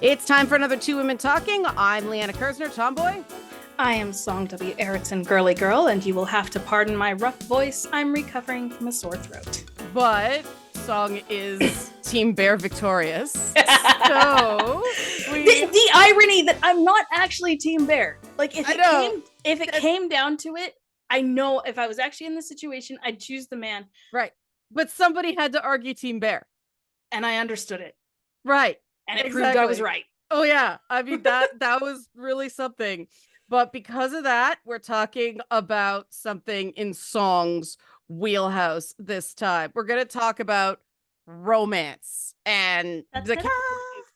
It's time for another Two Women Talking. I'm Liana Kersner, Tomboy. I am Song W. Erickson, Girly Girl, and you will have to pardon my rough voice. I'm recovering from a sore throat. But Song is Team Bear victorious. So the irony that I'm not actually Team Bear. Like if it came down to it, I know if I was actually in this situation, I'd choose the man. Right. But somebody had to argue Team Bear. And I understood it. Right. And it proved I was right. Oh yeah. I mean that was really something. But because of that, we're talking about something in Song's wheelhouse this time. We're going to talk about romance and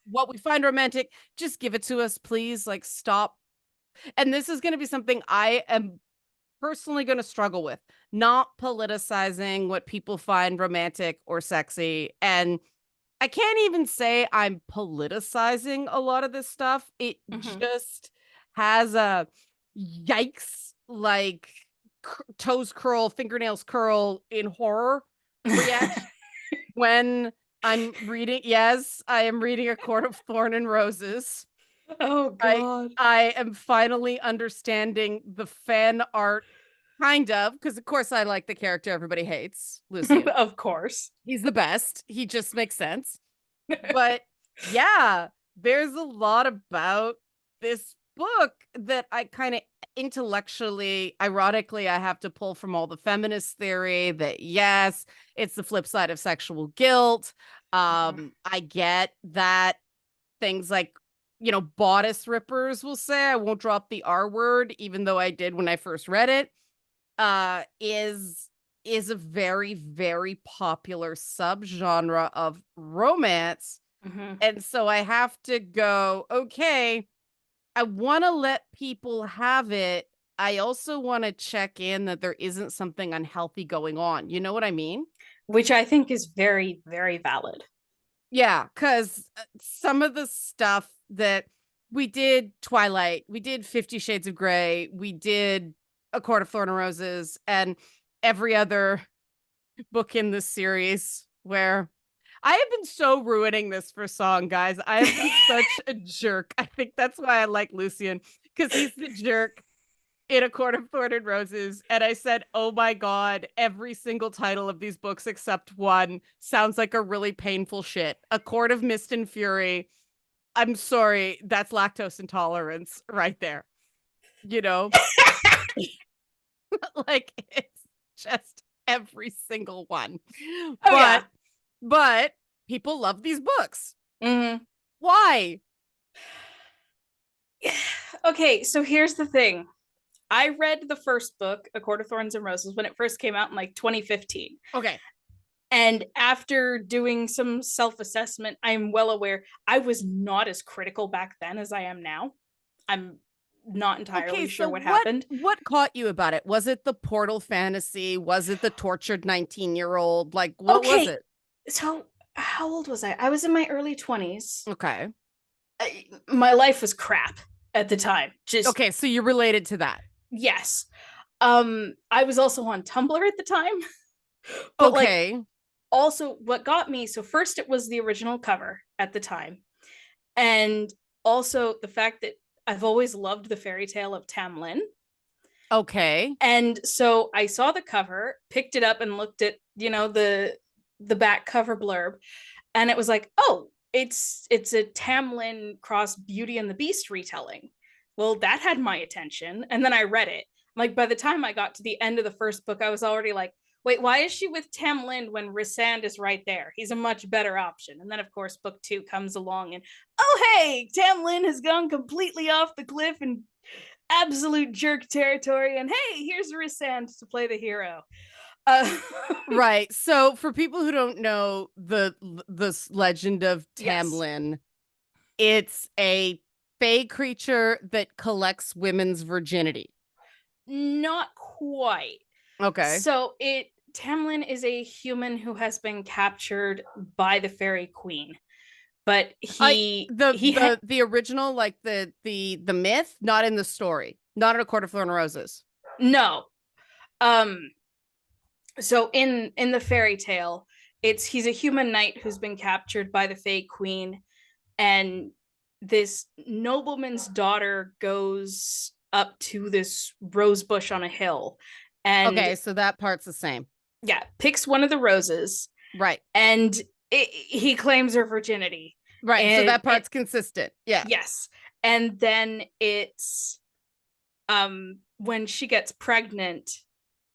what we find romantic. Just give it to us, please. Like, stop. And this is going to be something I am personally going to struggle with, not politicizing what people find romantic or sexy. And I can't even say I'm politicizing a lot of this stuff. It just has a yikes, like toes curl, fingernails curl in horror reaction when I'm reading. Yes, I am reading A Court of Thorn and Roses. Oh God. I am finally understanding the fan art, kind of, because of course I like the character everybody hates, Lucian. Of course. He's the best. He just makes sense. But yeah, there's a lot about this book that I kind of intellectually, ironically, I have to pull from all the feminist theory that yes, it's the flip side of sexual guilt. I get that things like, you know, bodice rippers will say, I won't drop the R word, even though I did when I first read it, is a very, very popular subgenre of romance. And so I have to go, okay, I want to let people have it. I also want to check in that there isn't something unhealthy going on. You know what I mean? Which I think is very, very valid. Yeah, because some of the stuff that we did Twilight, we did 50 Shades of Grey, we did A Court of Thorn and Roses, and every other book in this series where I have been so ruining this for Song, guys. I have been such a jerk. I think that's why I like Lucian, because he's the jerk in A Court of Thorn and Roses. And I said, oh my God, every single title of these books except one sounds like a really painful shit. A Court of Mist and Fury. I'm sorry, that's lactose intolerance right there. You know? Like, it's just every single one. But people love these books. Why? Okay, so here's the thing. I read the first book, A Court of Thorns and Roses, when it first came out in like 2015. Okay. And after doing some self-assessment, I'm well aware I was not as critical back then as I am now. I'm not entirely sure what happened. What caught you about it? Was it the portal fantasy? Was it the tortured 19-year-old? Like, what was it? So how old was I? I was in my early 20s. Okay. My life was crap at the time. Okay, so you related to that. Yes. I was also on Tumblr at the time. But okay. Like, also what got me, so first it was the original cover at the time. And also the fact that I've always loved the fairy tale of Tamlin. Okay. And so I saw the cover, picked it up and looked at, you know, the back cover blurb. And it was like, oh, it's a Tamlin cross Beauty and the Beast retelling. Well, that had my attention. And then I read it. Like, by the time I got to the end of the first book, I was already like, wait, why is she with Tamlin when Rhysand is right there? He's a much better option. And then, of course, book 2 comes along and, oh, hey, Tamlin has gone completely off the cliff and absolute jerk territory. And hey, here's Rhysand to play the hero. Right. So for people who don't know the legend of Tamlin, yes, it's a fae creature that collects women's virginity. Not quite. Okay. So Tamlin is a human who has been captured by the fairy queen. But the original, like the myth, not in the story, not in A Court of Thorn and Roses. No. So in the fairy tale, he's a human knight who's been captured by the Fae Queen, and this nobleman's daughter goes up to this rose bush on a hill and Okay, so that part's the same. yeah, picks one of the roses, Right. and he claims her virginity. Right. So And that part's consistent. Yeah. yes. And then it's when she gets pregnant,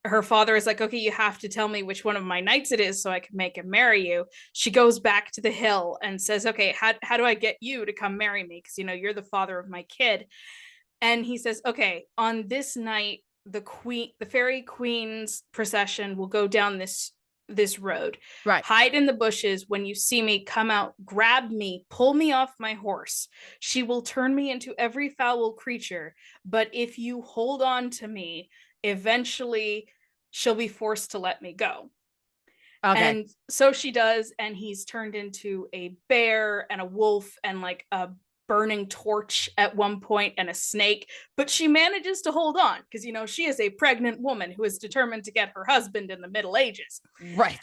her father is like, okay, you have to tell me which one of my knights it is so I can make him marry you. She goes back to the hill and says, okay, how do I get you to come marry me? Because, you know, you're the father of my kid. And he says, okay, on this night, the fairy queen's procession will go down this road. Right. Hide in the bushes. When you see me, come out, grab me, pull me off my horse. She will turn me into every foul creature. But if you hold on to me, eventually she'll be forced to let me go. Okay. And so she does, and he's turned into a bear and a wolf and like a burning torch at one point and a snake, but she manages to hold on because, you know, she is a pregnant woman who is determined to get her husband in the Middle Ages. Right.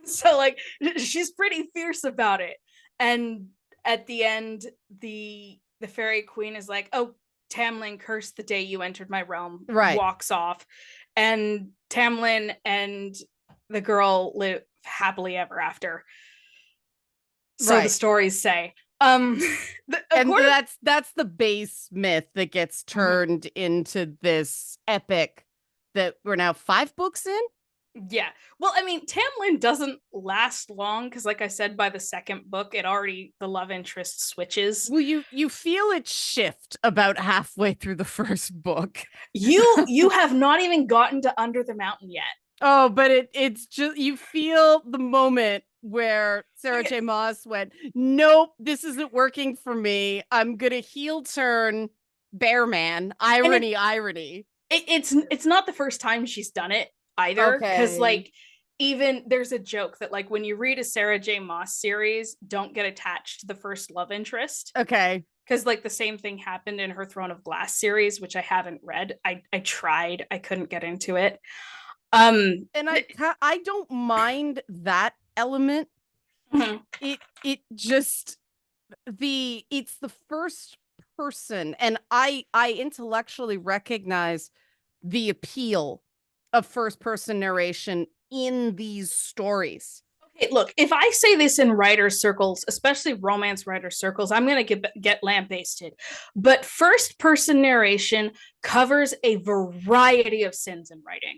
So like she's pretty fierce about it. And at the end, the fairy queen is like, oh, Tamlin, curse the day you entered my realm, right, walks off. And Tamlin and the girl live happily ever after. So right. the stories say. And that's the base myth that gets turned into this epic that we're now 5 books in. Yeah. Well, I mean, Tamlin doesn't last long because, like I said, by the second book, the love interest switches. Well, you feel it shift about halfway through the first book. You have not even gotten to Under the Mountain yet. Oh, but it's just, you feel the moment where Sarah J. Maas went, nope, this isn't working for me. I'm gonna heel turn bear man. Irony. It's not the first time she's done it either. Because like even there's a joke that like when you read a Sarah J. Maas series, don't get attached to the first love interest. Okay. Because like the same thing happened in her Throne of Glass series, which I haven't read. I tried, I couldn't get into it. And I don't mind that element. Mm-hmm. It just it's the first person, and I intellectually recognize the appeal of first person narration in these stories. Okay, look, if I say this in writer circles, especially romance writer circles, I'm going to get lambasted. But first person narration covers a variety of sins in writing.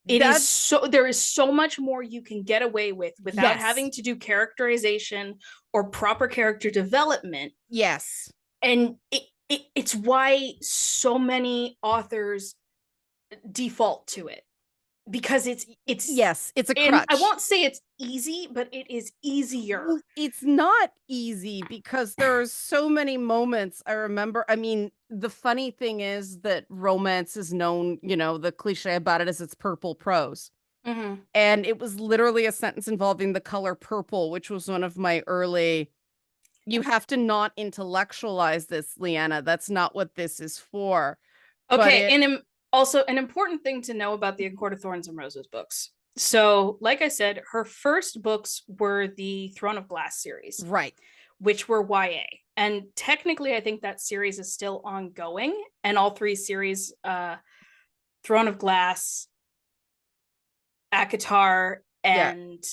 There is so much more you can get away with without having to do characterization or proper character development. Yes. And it's why so many authors default to it, because it's a crutch. I won't say it's easy, but it is easier. Well, it's not easy because there are so many moments. I remember, I mean, the funny thing is that romance is known, you know, the cliche about it is it's purple prose. Mm-hmm. And it was literally a sentence involving the color purple, which was one of my early, you have to not intellectualize this, Liana. That's not what this is for. Okay, and also an important thing to know about the A Court of Thorns and Roses books. So, like I said, her first books were the Throne of Glass series. Right. Which were YA. And technically, I think that series is still ongoing. And all 3 series, Throne of Glass, ACOTAR, and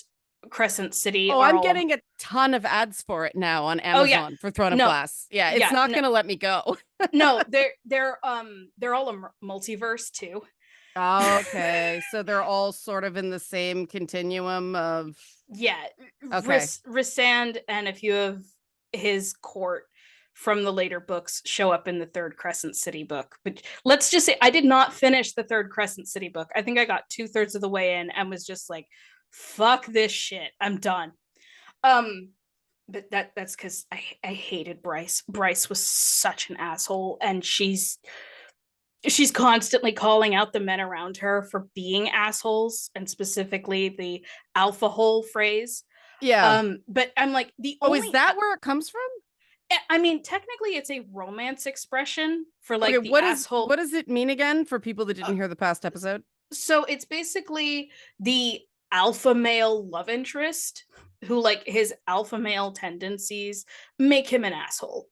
Crescent City. Oh, I'm getting a ton of ads for it now on Amazon for Throne of Glass. Yeah, it's not going to let me go. No, they're all a multiverse too. Okay, so they're all sort of in the same continuum of Rysand and a few of his court from the later books show up in the 3rd Crescent City book. But let's just say I did not finish the 3rd Crescent City book. I think I got 2/3 of the way in and was just like, fuck this shit, I'm done. But that's because I hated Bryce. Bryce was such an asshole, and she's constantly calling out the men around her for being assholes, and specifically the alpha hole phrase. Yeah. But I'm like, is that where it comes from? I mean, technically it's a romance expression for like the asshole. What does it mean again for people that didn't hear the past episode? So it's basically the alpha male love interest who like his alpha male tendencies make him an asshole.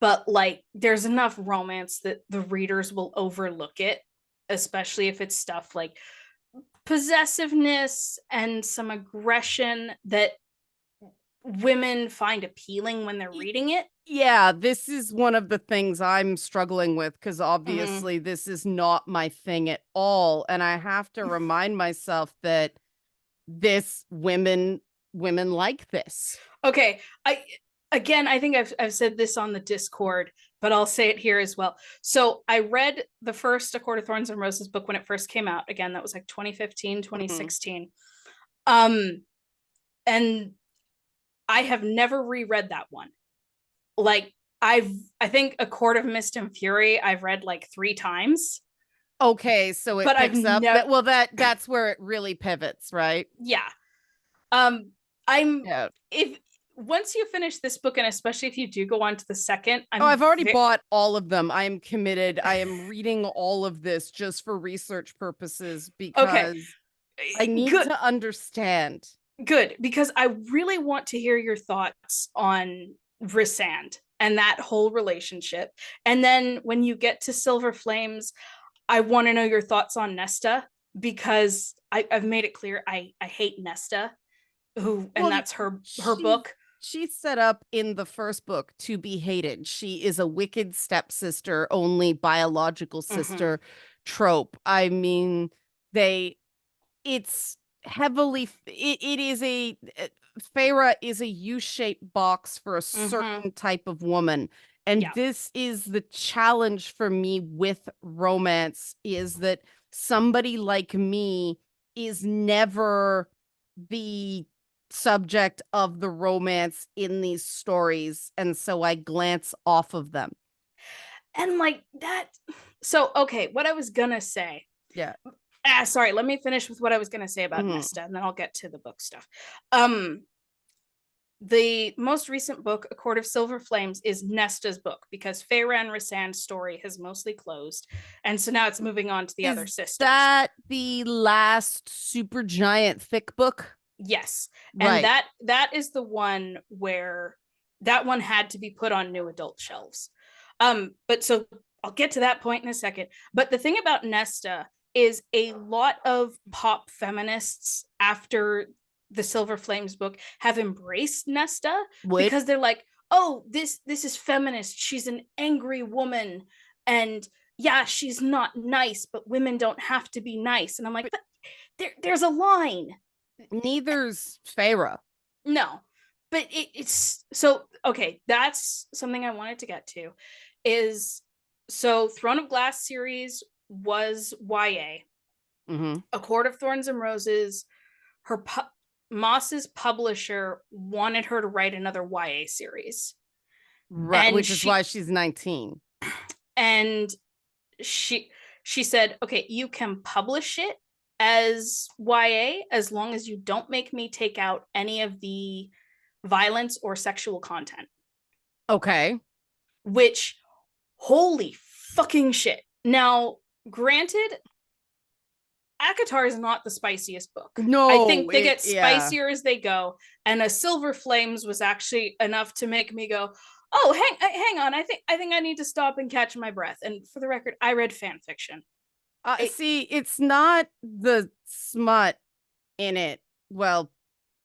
But like there's enough romance that the readers will overlook it, especially if it's stuff like possessiveness and some aggression that women find appealing when they're reading it. Yeah, this is one of the things I'm struggling with because Mhm. obviously this is not my thing at all. And I have to remind myself that this women like this. Okay, I think I've said this on the Discord, but I'll say it here as well. So I read the first A Court of Thorns and Roses book when it first came out. Again, that was like 2015, 2016. And I have never reread that one. Like I think A Court of Mist and Fury I've read like 3 times. Okay, so it But I've picks up never that. Well, that's where it really pivots, right? Yeah. I'm if once you finish this book, and especially if you do go on to the second, I've already bought all of them. I am committed. I am reading all of this just for research purposes because I need to understand. Good, because I really want to hear your thoughts on Rysand and that whole relationship. And then when you get to Silver Flames, I want to know your thoughts on Nesta, because I've made it clear I hate Nesta, and that's her book. She's set up in the first book to be hated. She is a wicked stepsister, only biological sister trope. I mean, it's heavily, it is Feyre is a U-shaped box for a certain type of woman. And this is the challenge for me with romance, is that somebody like me is never the subject of the romance in these stories, and so I glance off of them. And like that, so okay, what I was gonna say. Yeah. Sorry, let me finish with what I was gonna say about Nesta, and then I'll get to the book stuff. The most recent book, A Court of Silver Flames, is Nesta's book, because Feyre and Rysand's story has mostly closed, and so now it's moving on to the other sisters. Is that the last super giant thick book? Yes. Right. And that is the one where that one had to be put on new adult shelves. But so I'll get to that point in a second. But the thing about Nesta is a lot of pop feminists after the Silver Flames book have embraced Nesta because they're like, oh, this is feminist. She's an angry woman. And yeah, she's not nice, but women don't have to be nice. And I'm like, but there's a line. Neither's Feyre. No, but it's so okay. That's something I wanted to get to. Is so Throne of Glass series was YA. A Court of Thorns and Roses, Moss's publisher wanted her to write another YA series, right? Which is why she's 19. And she said, okay, you can publish it as YA as long as you don't make me take out any of the violence or sexual content. Okay. Which, holy fucking shit. Now, granted, ACOTAR is not the spiciest book. No, I think they get spicier as they go, and A Silver Flames was actually enough to make me go, oh, hang on, I think I need to stop and catch my breath. And for the record, I read fan fiction. See, it's not the smut in it. Well,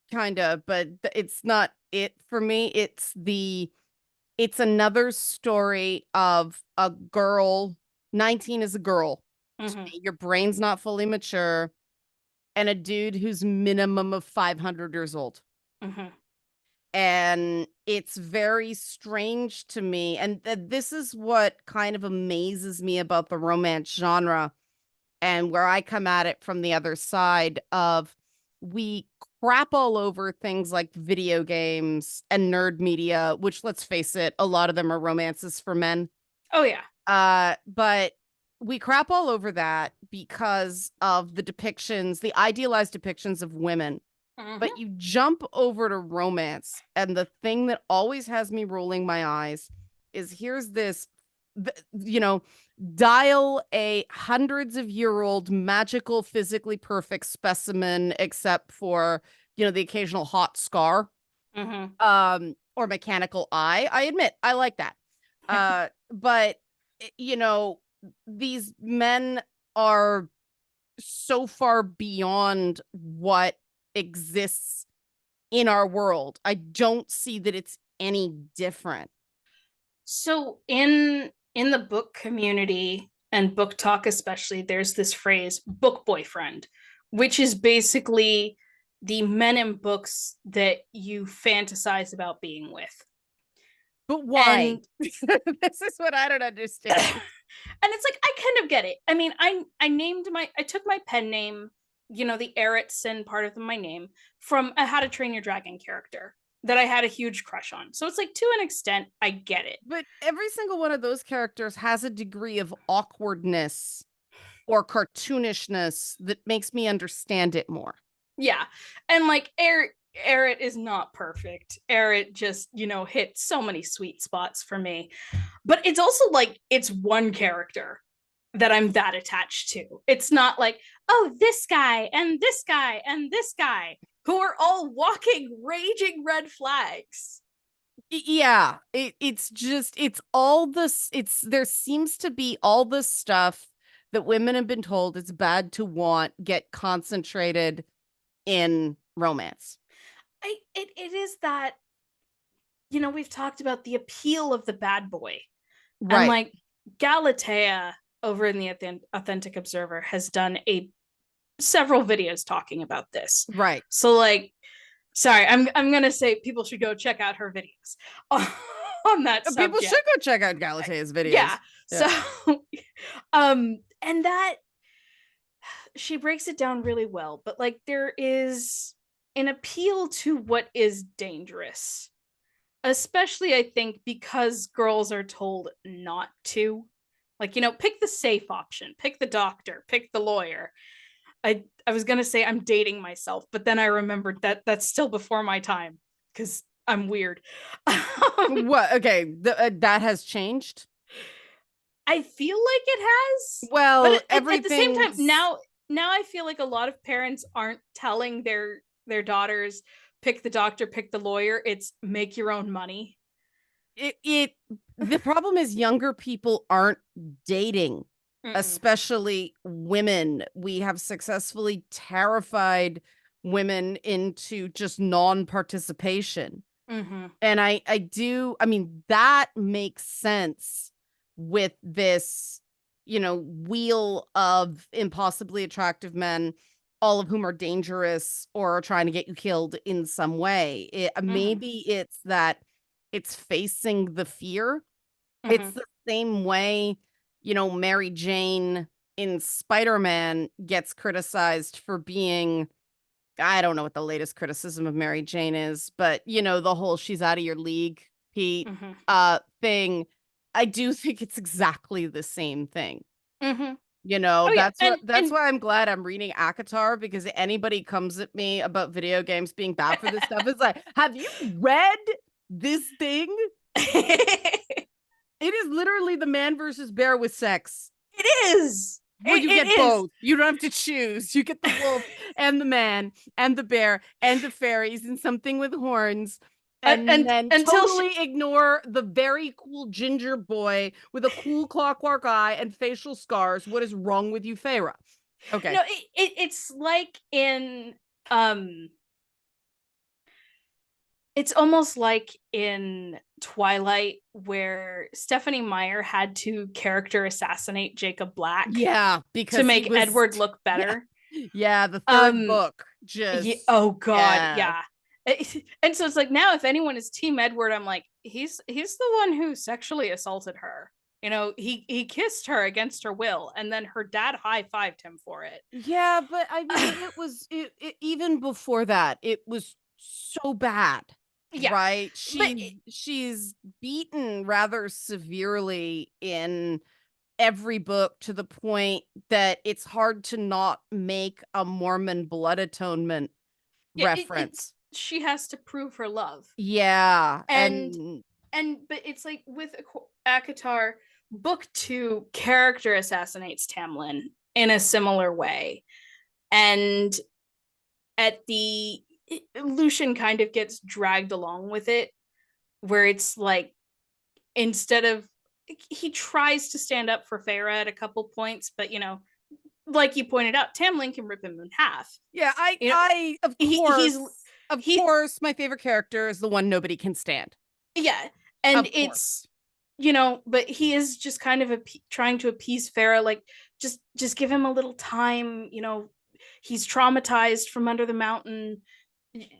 kind of, but it's not it for me. It's another story of a girl. 19 is a girl. Your brain's not fully mature, and a dude who's minimum of 500 years old. And it's very strange to me. And this is what kind of amazes me about the romance genre, and where I come at it from the other side of, we crap all over things like video games and nerd media, which, let's face it, a lot of them are romances for men. Oh, yeah. But we crap all over that because of the depictions, the idealized depictions of women. But you jump over to romance, and the thing that always has me rolling my eyes is, here's this, dial a hundreds of year old magical, physically perfect specimen, except for, the occasional hot scar, or mechanical eye. I admit, I like that. But these men are so far beyond what exists in our world. I don't see that it's any different. So in the book community and book talk especially, there's this phrase book boyfriend, which is basically the men in books that you fantasize about being with. But why? And this is what I don't understand. And it's like, I kind of get it. I mean, I took my pen name, the Eretson part of my name, from a How to Train Your Dragon character that I had a huge crush on. So it's like, to an extent, I get it. But every single one of those characters has a degree of awkwardness or cartoonishness that makes me understand it more. Yeah. And like Eret is not perfect. Eret just, hit so many sweet spots for me. But it's also like, it's one character that I'm that attached to. It's not like, oh, this guy and this guy and this guy who are all walking raging red flags. Yeah, it's all this. There seems to be all this stuff that women have been told it's bad to want get concentrated in romance. It is that, we've talked about the appeal of the bad boy. Right. And like Galatea over in the Authentic Observer has done several videos talking about this. Right. So like, sorry, I'm gonna say people should go check out her videos on that subject. People should go check out Galatea's videos. Yeah. So and that she breaks it down really well, but like there is an appeal to what is dangerous, especially I think because girls are told not to, like, pick the safe option, pick the doctor, pick the lawyer. I was gonna say I'm dating myself, but then I remembered that that's still before my time because I'm weird. What? Okay, that has changed. I feel like it has. Well, but at the same time, now I feel like a lot of parents aren't telling their daughters pick the doctor, pick the lawyer. It's make your own money. The problem is younger people aren't dating. Especially women. We have successfully terrified women into just non-participation. And I mean, that makes sense with this, wheel of impossibly attractive men, all of whom are dangerous or are trying to get you killed in some way. Maybe it's that it's facing the fear. It's the same way Mary Jane in Spider-Man gets criticized for being, I don't know what the latest criticism of Mary Jane is, but the whole she's out of your league, Pete, thing. I do think it's exactly the same thing. That's why I'm glad I'm reading ACOTAR, because anybody comes at me about video games being bad for this stuff, it's like, have you read this thing? It is literally the man versus bear with sex. It is. Well, you get both. You don't have to choose. You get the wolf and the man and the bear and the fairies and something with horns. And then totally ignore the very cool ginger boy with a cool clockwork eye and facial scars. What is wrong with you, Feyre? Okay. No, it's like in it's almost like in Twilight where Stephenie Meyer had to character assassinate Jacob Black. Yeah, because to make Edward look better. Yeah, the third book. Oh God, yeah. And so it's like, now if anyone is Team Edward, I'm like, he's the one who sexually assaulted her. He kissed her against her will, and then her dad high-fived him for it. Yeah, but I mean, it was even before that, it was so bad. Yeah. Right? She's beaten rather severely in every book, to the point that it's hard to not make a Mormon blood atonement reference. She has to prove her love. Yeah. But it's like with ACOTAR, book 2 character assassinates Tamlin in a similar way. And at the Lucian kind of gets dragged along with it, where it's like, instead of, he tries to stand up for Farah at a couple points, but like you pointed out, Tamlin can rip him in half. Yeah, You know, I of he's course, of he course, my favorite character is the one nobody can stand. yeah, and Of it's course. but he is just kind of trying to appease Farah, like, just give him a little time. He's traumatized from under the mountain.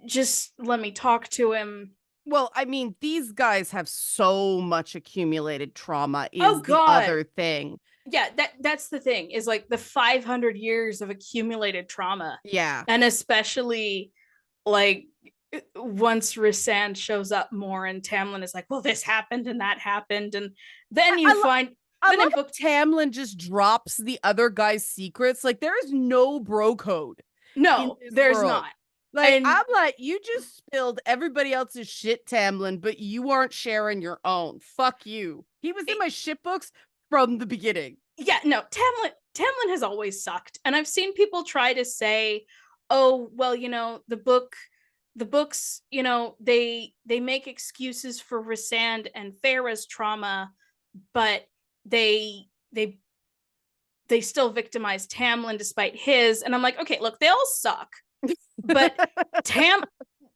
Just let me talk to him. Well, I mean, these guys have so much accumulated trauma Oh is the God, other thing. yeah, that's the thing, is like the 500 years of accumulated trauma, Yeah. and especially like once Rysand shows up more and Tamlin is like, well, this happened and that happened, and then I, you I, lo- find, I then in love book how Tamlin just drops the other guy's secrets. Like, there is no bro code in no, this there's world. not. Like, And I'm like, you just spilled everybody else's shit, Tamlin, but you aren't sharing your own. Fuck you. He was in it, my shit books from the beginning. yeah, no, Tamlin has always sucked. And I've seen people try to say, oh, well, the books, they make excuses for Rysand and Farah's trauma, but they they they still victimize Tamlin despite his. And I'm like, okay, look, they all suck. But Tam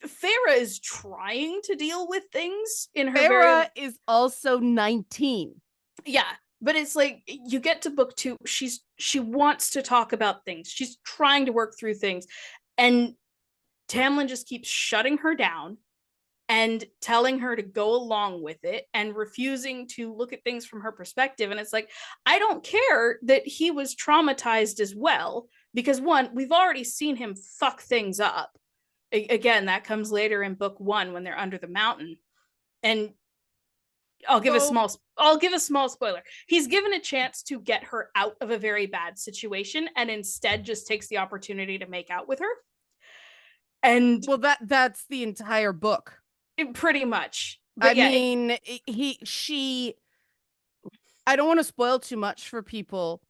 Farah is trying to deal with things in her Farah very, is also 19. yeah. But it's like, you get to book 2, she wants to talk about things. She's trying to work through things. And Tamlin just keeps shutting her down and telling her to go along with it and refusing to look at things from her perspective. And it's like, I don't care that he was traumatized as well, because one, we've already seen him fuck things up. Again, that comes later in book 1 when they're under the mountain. And So, I'll give a small spoiler. He's given a chance to get her out of a very bad situation and instead just takes the opportunity to make out with her. And well, that's the entire book. pretty much. I But yeah, mean, she, I don't want to spoil too much for people,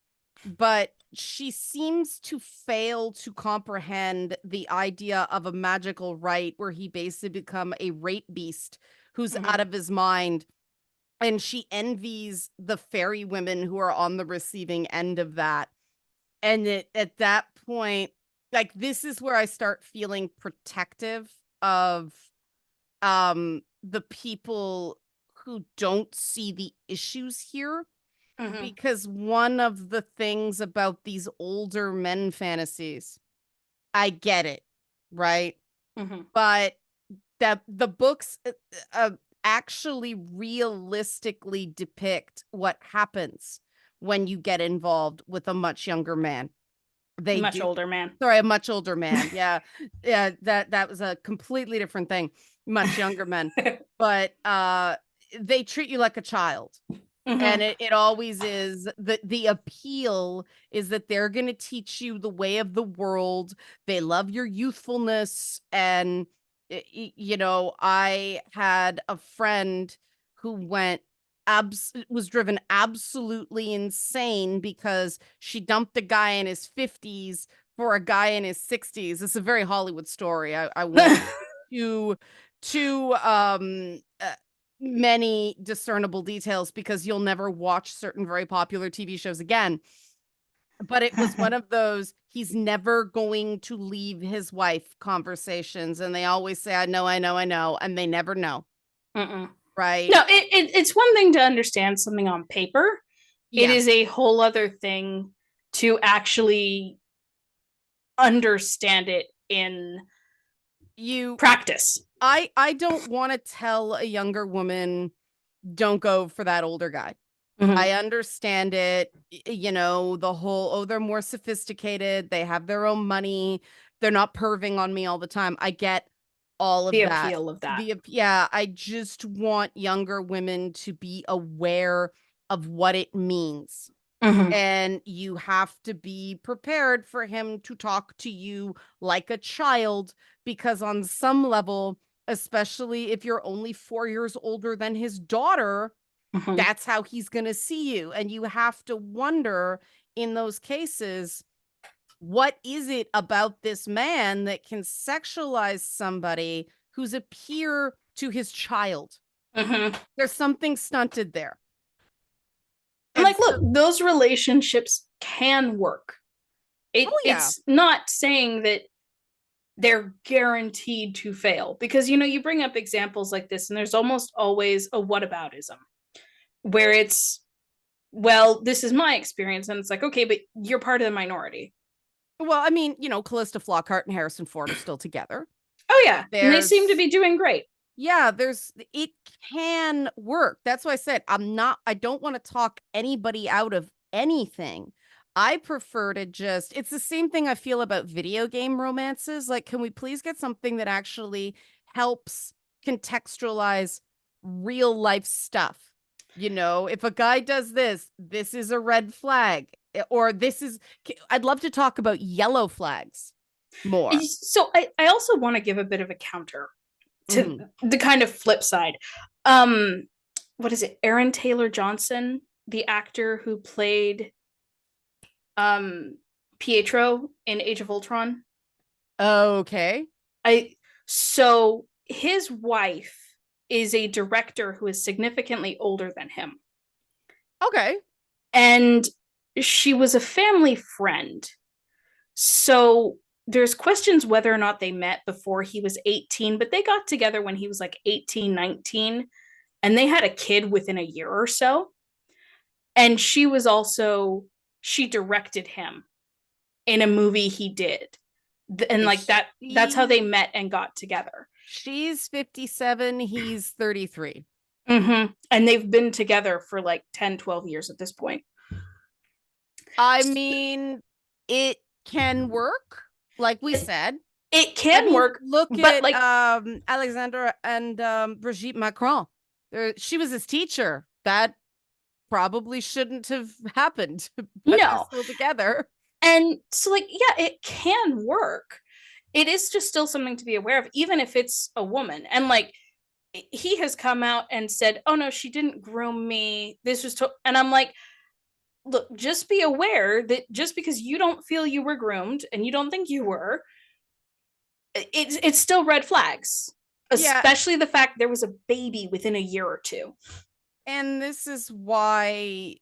but she seems to fail to comprehend the idea of a magical rite where he basically become a rape beast who's mm-hmm. out of his mind. And she envies the fairy women who are on the receiving end of that. And at that point, like, this is where I start feeling protective of the people who don't see the issues here, Mm-hmm. because one of the things about these older men fantasies, I get it, right? Mm-hmm. But that the books actually realistically depict what happens when you get involved with a much younger man. They Much do. older man. Sorry, a much older man. Yeah. Yeah, that was a completely different thing. Much younger men. But they treat you like a child. And Mm-hmm. it always is. The appeal is that they're going to teach you the way of the world. They love your youthfulness. And I had a friend who was driven absolutely insane because she dumped a guy in his 50s for a guy in his 60s. It's a very Hollywood story. I won't too many discernible details because you'll never watch certain very popular TV shows again. But it was one of those, he's never going to leave his wife conversations. And they always say, I know, I know, I know. And they never know. Mm-mm. Right. No, it's one thing to understand something on paper. It Yeah. is a whole other thing to actually understand it in You, practice. I don't want to tell a younger woman, don't go for that older guy. Mm-hmm. I understand it. The whole, oh, they're more sophisticated. They have their own money. They're not perving on me all the time. I get all The of that. appeal of that. Yeah, I just want younger women to be aware of what it means. Mm-hmm. And you have to be prepared for him to talk to you like a child, because on some level, especially if you're only 4 years older than his daughter, Mm-hmm. that's how he's going to see you. And you have to wonder in those cases, what is it about this man that can sexualize somebody who's a peer to his child? Mm-hmm. There's something stunted there. And And like, look, those relationships can work. It's not saying that they're guaranteed to fail, because you bring up examples like this and there's almost always a whataboutism where it's, well, this is my experience, and it's like, okay, but you're part of the minority. Well, I mean, Callista Flockhart and Harrison Ford are still together. Oh yeah, and they seem to be doing great. Yeah, it can work. That's why I said I don't want to talk anybody out of anything. I prefer to it's the same thing I feel about video game romances. Like, can we please get something that actually helps contextualize real life stuff? If a guy does this is a red flag, or I'd love to talk about yellow flags more. So I also want to give a bit of a counter to the kind of flip side. What is it? Aaron Taylor Johnson, the actor who played Pietro in Age of Ultron. Okay. So his wife is a director who is significantly older than him. Okay. And she was a family friend. So there's questions whether or not they met before he was 18, but they got together when he was like 18, 19, and they had a kid within a year or so. And she directed him in a movie he did. And like that's how they met and got together. She's 57, he's 33. Mm-hmm. And they've been together for like 10, 12 years at this point. I mean, it can work, like we said. It can work. Look at like Alexandra and Brigitte Macron. She was his teacher. That probably shouldn't have happened. But no, they're still together. And so, like, yeah, it can work. It is just still something to be aware of, even if it's a woman. And like, he has come out and said, "Oh no, she didn't groom me. This was," and I'm like, look, just be aware that just because you don't feel you were groomed and you don't think you were, it's still red flags. Especially the fact there was a baby within a year or two. And this is why,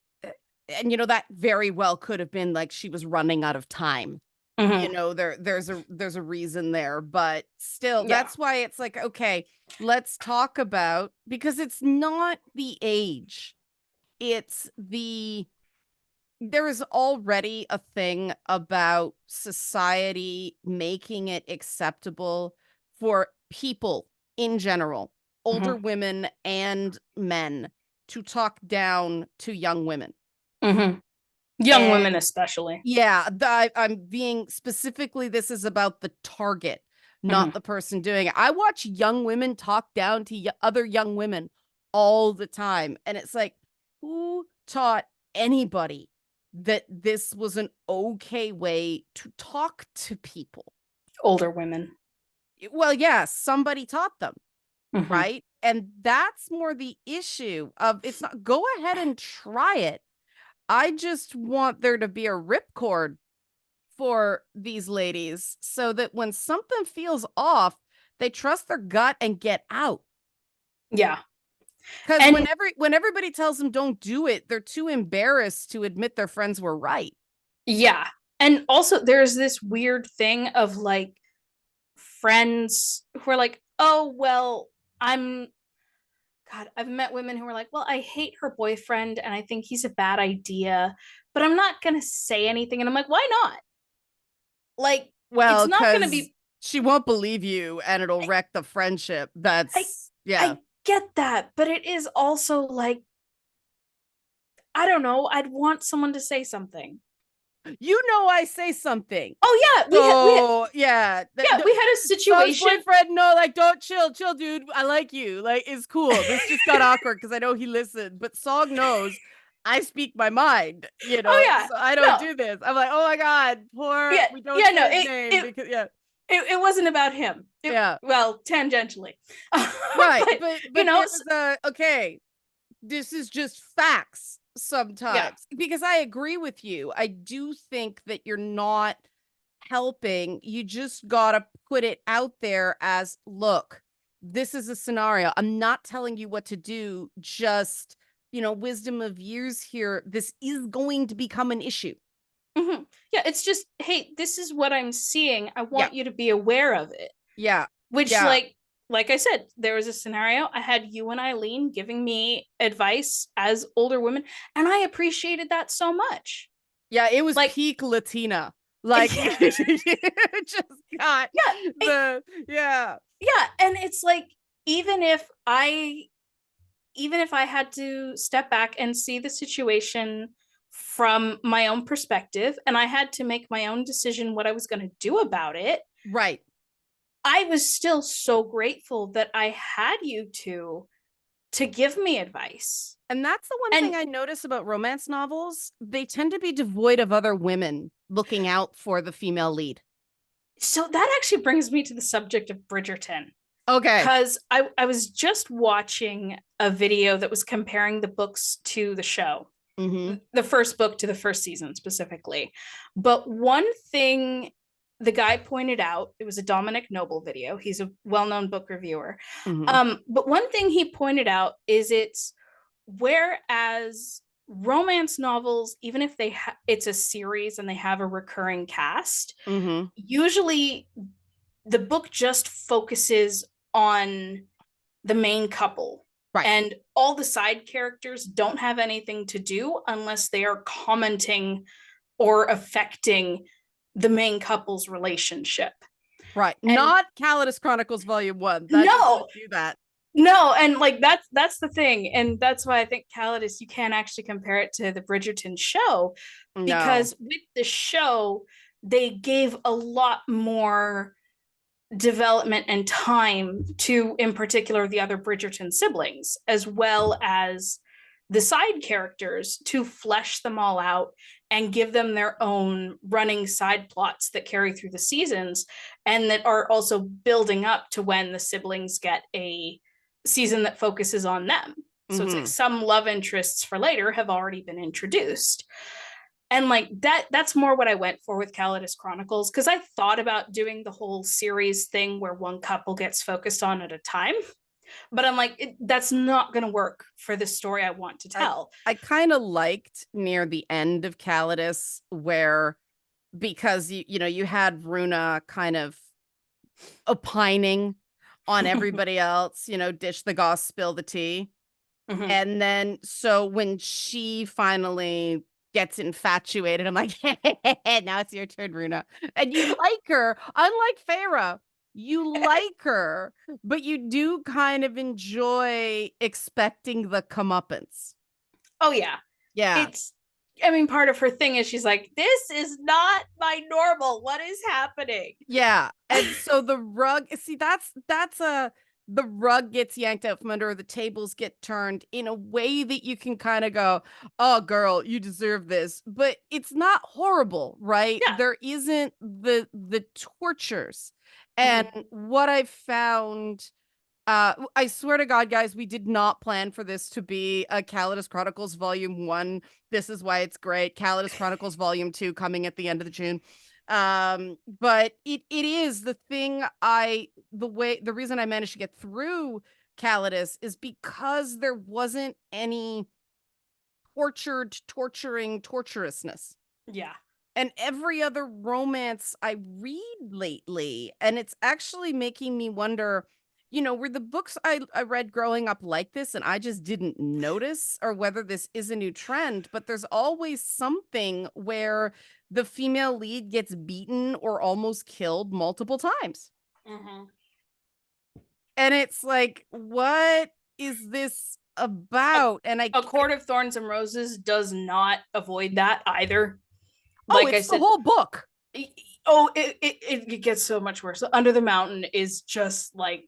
and that very well could have been like she was running out of time. There's a reason there, but still, that's why it's like, okay, let's talk about, because it's not the age, it's there is already a thing about society making it acceptable for people in general, older women and men, to talk down to young women. Young women especially. Yeah, I'm being specifically, this is about the target, not the person doing it. I watch young women talk down to other young women all the time. And it's like, who taught anybody that this was an okay way to talk to people? Older women. Well, yeah, somebody taught them, right? And that's more the issue of, it's not, go ahead and try it. I just want there to be a ripcord for these ladies so that when something feels off, they trust their gut and get out. Yeah. Because when everybody tells them don't do it, they're too embarrassed to admit their friends were right. Yeah. And also there's this weird thing of like friends who are like, oh, well, I've met women who are like, well, I hate her boyfriend and I think he's a bad idea, but I'm not going to say anything. And I'm like, why not? Like, well, it's not going to be. She won't believe you and it'll wreck the friendship. I get that. But it is also like, I don't know. I'd want someone to say something. I say something. Oh yeah, we had a situation. Boyfriend, no, like, don't chill, dude. I like you. Like, it's cool. This just got awkward because I know he listened, but Song knows I speak my mind. Oh yeah, so I don't do this. I'm like, oh my god, poor. Yeah, we don't say his name because It wasn't about him. Well, tangentially. Right, but okay, this is just facts sometimes, because I agree with you. I do think that you're not helping. You just gotta put it out there as, look, this is a scenario. I'm not telling you what to do, just, wisdom of years here. This is going to become an issue. Yeah, it's just, hey, this is what I'm seeing. I Yeah. want you to be aware of it. Yeah. Which, Yeah. like I said, there was a scenario. I had you and Eileen giving me advice as older women, and I appreciated that so much. Yeah, it was Like, peak Latina. Like, yeah, you just got yeah, yeah. yeah, and it's like, even if I had to step back and see the situation from my own perspective, and I had to make my own decision what I was going to do about it, Right. I was still so grateful that I had you to give me advice. And that's the one thing And I notice about romance novels. They tend to be devoid of other women looking out for the female lead. so that actually brings me to the subject of Bridgerton. Okay. Because I was just watching a video that was comparing the books to the show, the first book to the first season specifically. But one thing the guy pointed out, it was a Dominic Noble video. He's a well-known book reviewer. But one thing he pointed out is it's whereas romance novels, even if it's a series and they have a recurring cast, usually the book just focuses on the main couple. Right. And all the side characters don't have anything to do unless they are commenting or affecting the main couple's relationship. Right. And not Calidus Chronicles Volume 1. That no, do that. No, and like that's the thing. And that's why I think Calidus, you can't actually compare it to the Bridgerton show, because with the show, they gave a lot more development and time to, in particular, the other Bridgerton siblings, as well as the side characters, to flesh them all out and give them their own running side plots that carry through the seasons, and that are also building up to when the siblings get a season that focuses on them. So it's like some love interests for later have already been introduced. And like that's more what I went for with Calidus Chronicles, because I thought about doing the whole series thing where one couple gets focused on at a time, but I'm like, that's not going to work for the story I want to tell. I kind of liked near the end of Calidus where, because you had Runa kind of opining on everybody else, dish the goss, spill the tea. And then so when she finally gets infatuated, I'm like, hey, now it's your turn, Runa. And you like her, unlike Feyre. You like her, but you do kind of enjoy expecting the comeuppance. Oh, yeah. Yeah. Part of her thing is she's like, this is not my normal. What is happening? Yeah. And so the rug, see, that's the rug gets yanked out from under, or the tables get turned in a way that you can kind of go, oh, girl, you deserve this. But it's not horrible, right? Yeah. There isn't the tortures. And what I've found, I swear to God, guys, we did not plan for this to be a Calidus Chronicles Volume 1. This is why it's great. Calidus Chronicles Volume 2 coming at the end of the June. But it is the thing. The reason I managed to get through Calidus is because there wasn't any torturousness. Yeah. And every other romance I read lately, and it's actually making me wonder, were the books I read growing up like this and I just didn't notice, or whether this is a new trend. But there's always something where the female lead gets beaten or almost killed multiple times. And it's like, what is this about? And A Court of Thorns and Roses does not avoid that either. Like it's the whole book. It gets so much worse. Under the Mountain is just like,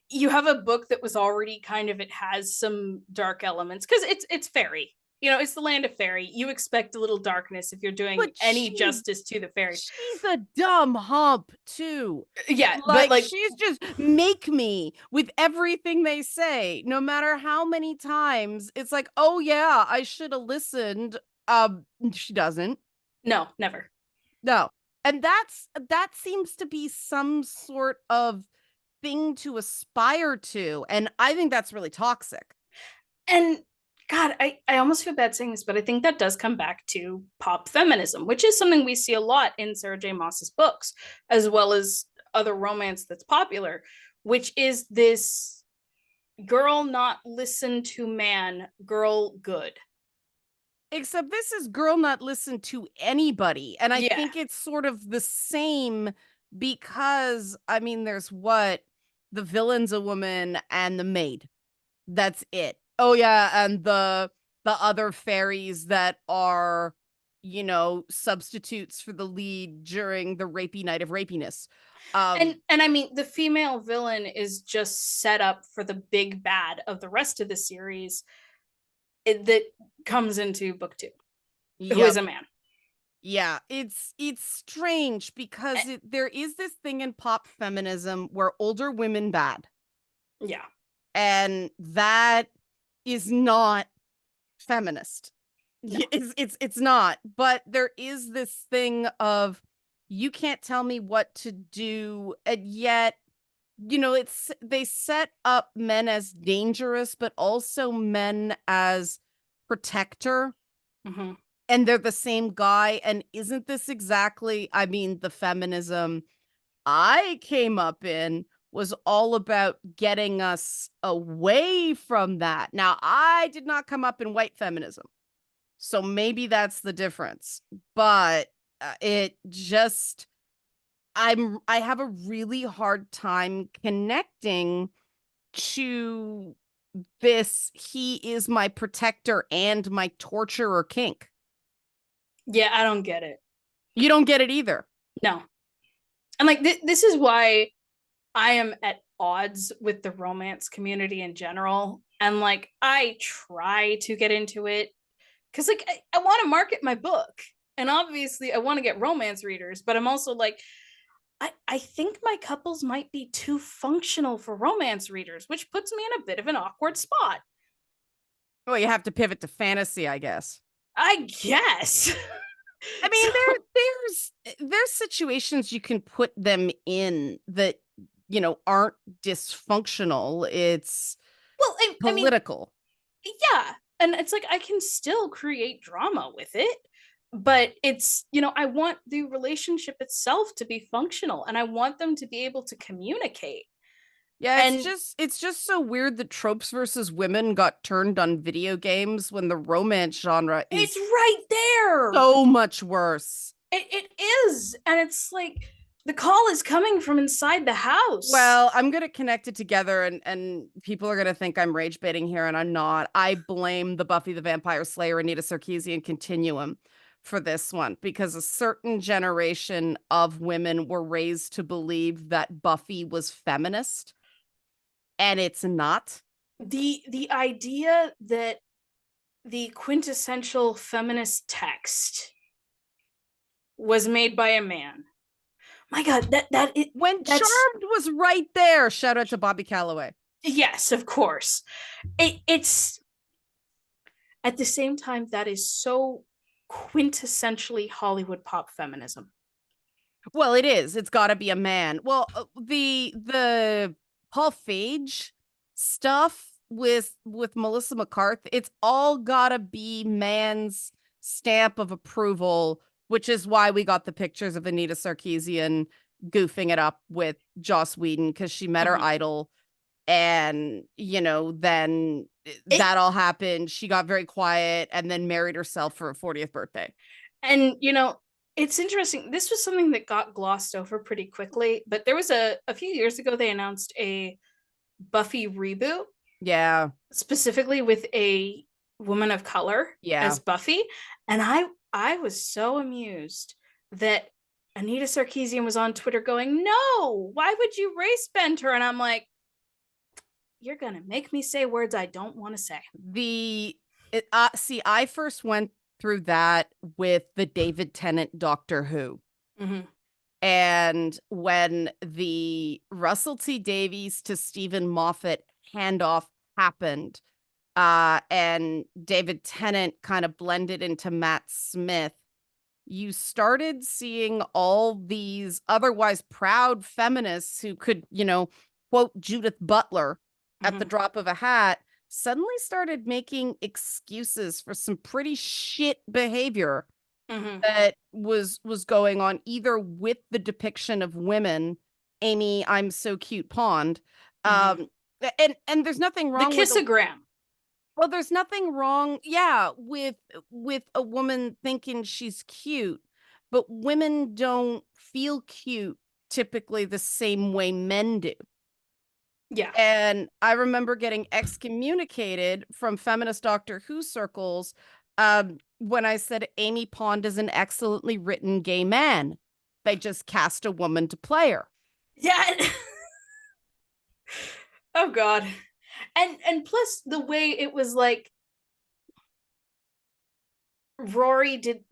you have a book that was already kind of, it has some dark elements because it's fairy. It's the land of fairy. You expect a little darkness if you're doing any justice to the fairies. She's a dumb hump too. Yeah, like she's just make me with everything they say, no matter how many times. It's like, oh yeah, I should have listened. She doesn't. No, never. No. And that seems to be some sort of thing to aspire to. And I think that's really toxic. And God, I almost feel bad saying this, but I think that does come back to pop feminism, which is something we see a lot in Sarah J. Maas's books, as well as other romance that's popular, which is this girl not listen to man, girl good. Except this is girl not listen to anybody. And I Yeah. think it's sort of the same because, I mean, there's what? The villain's a woman and the maid. That's it. Oh yeah, and the other fairies that are, substitutes for the lead during the rapey night of rapiness. And I mean the female villain is just set up for the big bad of the rest of the series that comes into book 2, who is Yep. a man. Yeah, it's strange because there is this thing in pop feminism where older women bad. Yeah. And that is not feminist. No. It's not, but there is this thing of you can't tell me what to do, and yet it's they set up men as dangerous but also men as protector, Mm-hmm. and they're the same guy. And isn't this exactly, I mean, the feminism I came up in was all about getting us away from that. Now, I did not come up in white feminism, so maybe that's the difference. But it just, I have a really hard time connecting to this. He is my protector and my torturer kink. Yeah, I don't get it. You don't get it either. No. And like this is why I am at odds with the romance community in general. And like I try to get into it because like I want to market my book. And obviously I want to get romance readers, but I'm also like, I think my couples might be too functional for romance readers, which puts me in a bit of an awkward spot. Well, you have to pivot to fantasy, I guess. I guess. I mean, So, there's situations you can put them in that aren't dysfunctional. It's well, I mean, political. yeah. And it's like I can still create drama with it, but it's, I want the relationship itself to be functional and I want them to be able to communicate. Yeah, And it's just so weird that tropes versus women got turned on video games when the romance genre it's is right there. so much worse. It is. And it's like the call is coming from inside the house. Well, I'm gonna connect it together, and people are gonna think I'm rage baiting here, and I'm not. I blame the Buffy the Vampire Slayer Anita Sarkeesian continuum for this one because a certain generation of women were raised to believe that Buffy was feminist, and it's not. The idea that the quintessential feminist text was made by a man. My God, When that's Charmed was right there. Shout out to Bobby Calloway. yes, of course. It's at the same time that is so quintessentially Hollywood pop feminism. Well, it is. It's got to be a man. Well, the Paul Feig stuff with Melissa McCarthy, it's all got to be man's stamp of approval, which is why we got the pictures of Anita Sarkeesian goofing it up with Joss Whedon because she met her idol, and then that all happened. She got very quiet and then married herself for her 40th birthday. And it's interesting. This was something that got glossed over pretty quickly, but there was a few years ago they announced a Buffy reboot. Yeah. Specifically with a woman of color Yeah. as Buffy. And I was so amused that Anita Sarkeesian was on Twitter going, "No, why would you race bend her?" And I'm like, you're gonna make me say words I don't want to say. See, I first went through that with the David Tennant Doctor Who. Mm-hmm. And when the Russell T Davies to Stephen Moffat handoff happened, and David Tennant kind of blended into Matt Smith, you started seeing all these otherwise proud feminists who could, quote Judith Butler at the Mhm. drop of a hat, suddenly started making excuses for some pretty shit behavior Mhm. that was going on, either with the depiction of women, Amy, I'm so cute pond. Mhm. And there's nothing The wrong with kissogram. well, there's nothing wrong, yeah, with a woman thinking she's cute, but women don't feel cute typically the same way men do. Yeah. And I remember getting excommunicated from feminist Doctor Who circles when I said Amy Pond is an excellently written gay man. They just cast a woman to play her. Yeah. Oh god. And plus the way it was like Rory did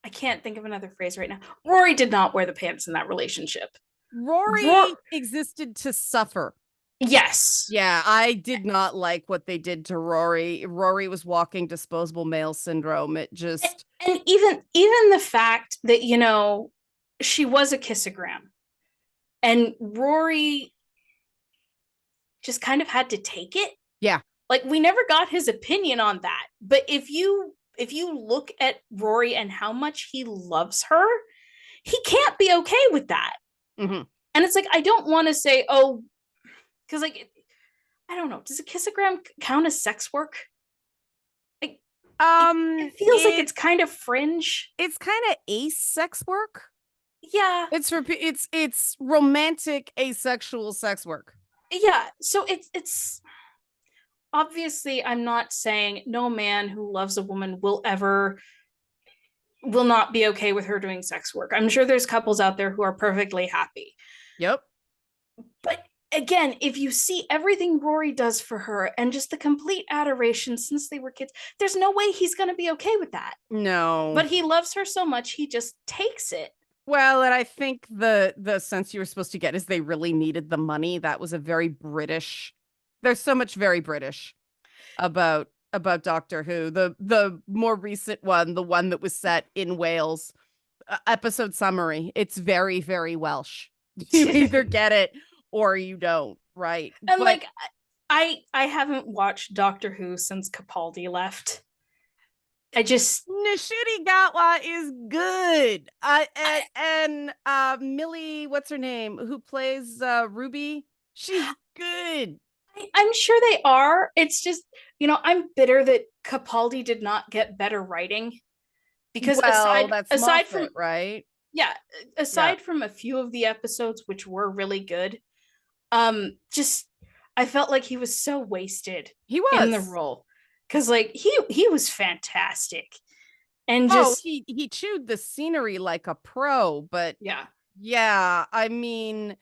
I can't think of another phrase right now. Rory did not wear the pants in that relationship. Rory existed to suffer. Yes. Yeah, I did not like what they did to Rory. Rory was walking disposable male syndrome. It just And even the fact that, she was a kissogram and Rory just kind of had to take it. yeah. Like we never got his opinion on that. But if you look at Rory and how much he loves her, he can't be okay with that. Mm-hmm. And it's like I don't want to say, oh, because like I don't know, does a kissogram count as sex work? Like it feels like it's kind of fringe. It's kind of ace sex work. Yeah. It's romantic asexual sex work. Yeah. So it's obviously I'm not saying no man who loves a woman will not be okay with her doing sex work. I'm sure there's couples out there who are perfectly happy. Yep. But again, if you see everything Rory does for her and just the complete adoration since they were kids, there's no way he's going to be okay with that. No. But he loves her so much, he just takes it. Well, and I think the sense you were supposed to get is they really needed the money. That was a very British. There's so much very British about Doctor Who. The more recent one, the one that was set in Wales, episode summary. It's very, very Welsh. You either get it or you don't, right? And but like I haven't watched Doctor Who since Capaldi left. I just Nashudi Gatwa is good. And Millie, what's her name, who plays Ruby? She's good. I'm sure they are. It's just, I'm bitter that Capaldi did not get better writing because That's aside Moffat, from right? yeah, aside from a few of the episodes which were really good, just I felt like he was so wasted He in the was. role because like he was fantastic and Oh, just he chewed the scenery like a pro, but yeah, I mean,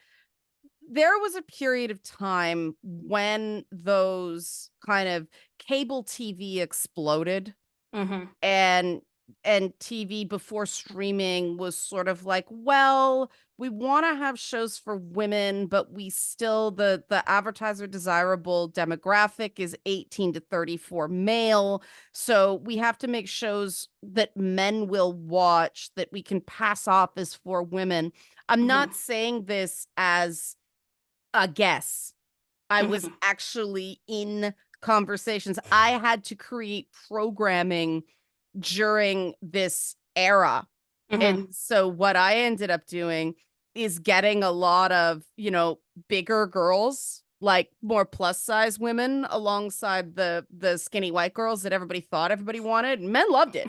there was a period of time when those kind of cable TV exploded. mm-hmm. and TV before streaming was sort of like, well, we want to have shows for women, but we still the advertiser desirable demographic is 18 to 34 male. So we have to make shows that men will watch that we can pass off as for women. I'm not saying this as a guess. I was actually in conversations. I had to create programming during this era. And so what I ended up doing is getting a lot of, bigger girls, like more plus size women alongside the skinny white girls that everybody thought everybody wanted. And men loved it.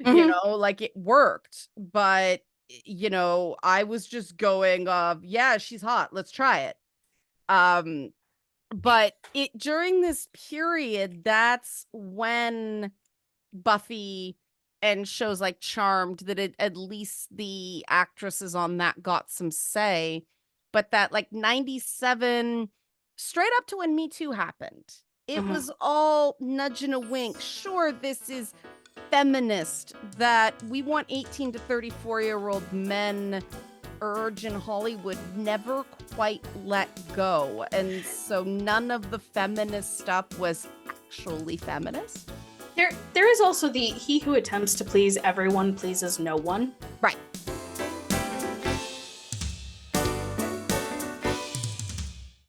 Like it worked. But I was just going of, yeah, she's hot. Let's try it. But it during this period, that's when Buffy and shows like Charmed, that at least the actresses on that got some say. But that like 97, straight up to when Me Too happened, it was all nudge and a wink. Sure, this is feminist, that we want 18 to 34-year-old men urge in Hollywood never quite let go. And so none of the feminist stuff was actually feminist. There is also the he who attempts to please everyone pleases no one. Right.